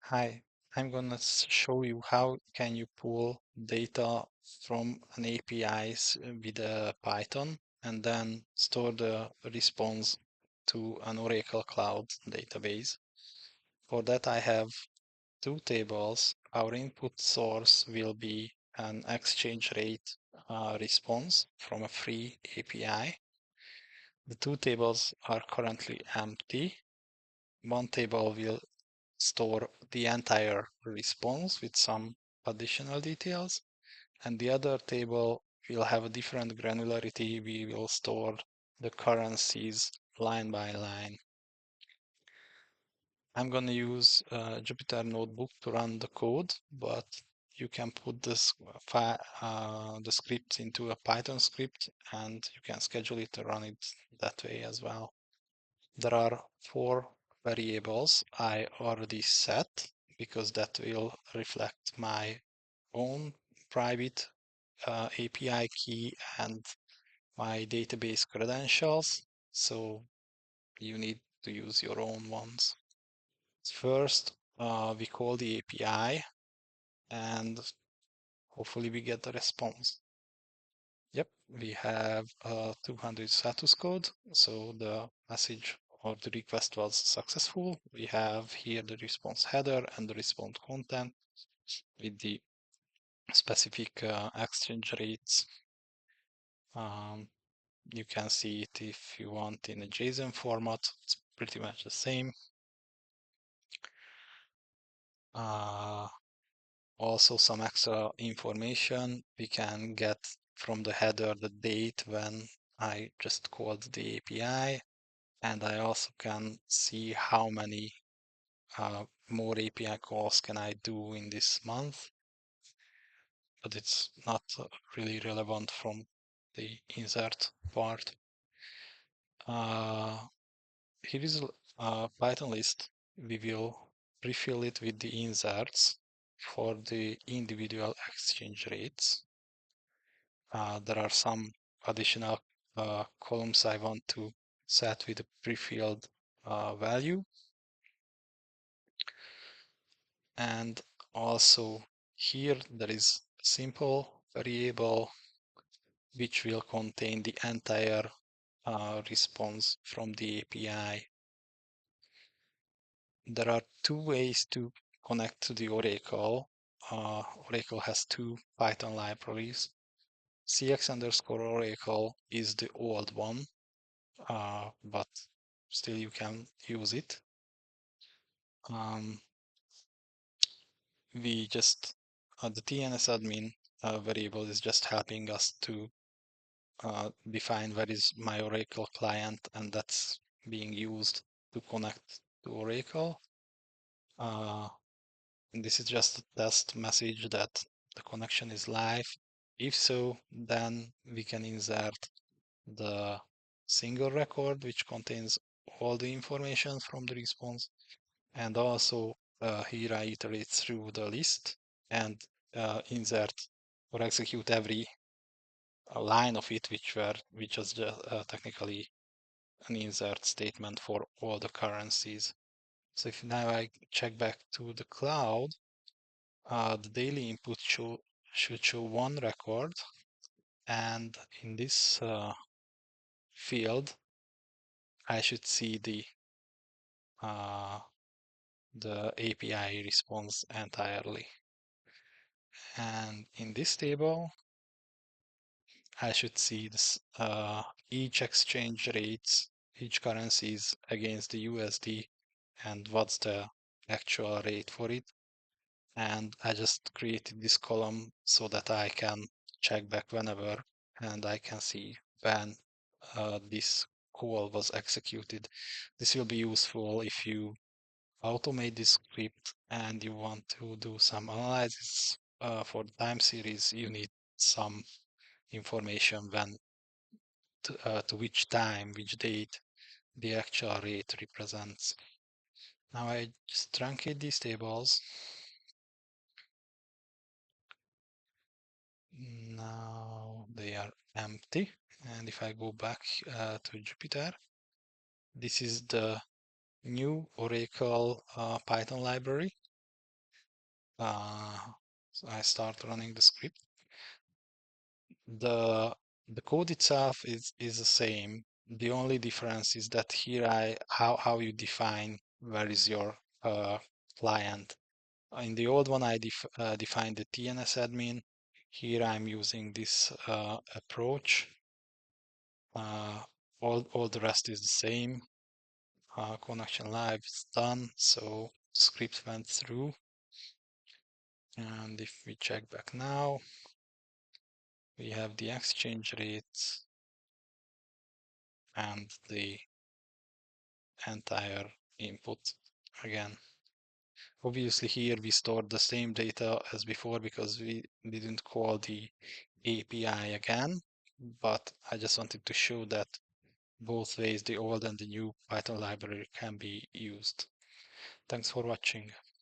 Hi, I'm gonna show you how can you pull data from an APIs with a Python and then store the response to an Oracle Cloud database. For that, I have two tables. Our input source will be an exchange rate response from a free API. The two tables are currently empty. One table will store the entire response with some additional details, and the other table will have a different granularity. We will store the currencies line by line. I'm going to use Jupyter Notebook to run the code, but you can put this the script into a Python script, and you can schedule it to run it that way as well. There are four variables I already set because that will reflect my own private API key and my database credentials. So you need to use your own ones. First, we call the API and hopefully we get the response. Yep, we have 200 status code. So the message or the request was successful. We have here the response header and the response content with the specific exchange rates. You can see it if you want in a JSON format. It's pretty much the same. Also some extra information we can get from the header, the date when I just called the API. And I also can see how many more API calls can I do in this month, but it's not really relevant from the insert part. Here is a Python list. We will refill it with the inserts for the individual exchange rates. There are some additional columns I want to set with a pre-filled value. And also here there is a simple variable which will contain the entire response from the API. There are two ways to connect to the Oracle. Oracle has two Python libraries. cx_oracle is the old one, but still you can use it. We just the tnsadmin variable is just helping us to define where is my Oracle client, and that's being used to connect to Oracle. And this is just a test message that the connection is live. If so, then we can insert the single record which contains all the information from the response, and also here I iterate through the list and insert or execute every line of it, which was just technically an insert statement for all the currencies. So if now I check back to the cloud, the daily input should show one record, and in this field, I should see the API response entirely. And in this table, I should see this each exchange rates, each currencies against the USD, and what's the actual rate for it. And I just created this column so that I can check back whenever, and I can see when this call was executed. This will be useful if you automate this script and you want to do some analysis for the time series. You need some information when to which time, which date the actual rate represents. Now I just truncate these tables. Now they are empty. And if I go back to Jupyter, this is the new Oracle Python library. So I start running the script. The the code itself is the same. The only difference is that here how you define where is your client. In the old one, I defined the TNS admin. Here I'm using this approach. Uh, all the rest is the same. Connection live is done, so script went through. And if we check back now, we have the exchange rate and the entire input again. Obviously here we stored the same data as before because we didn't call the API again, but I just wanted to show that both ways, the old and the new Python library, can be used. Thanks for watching.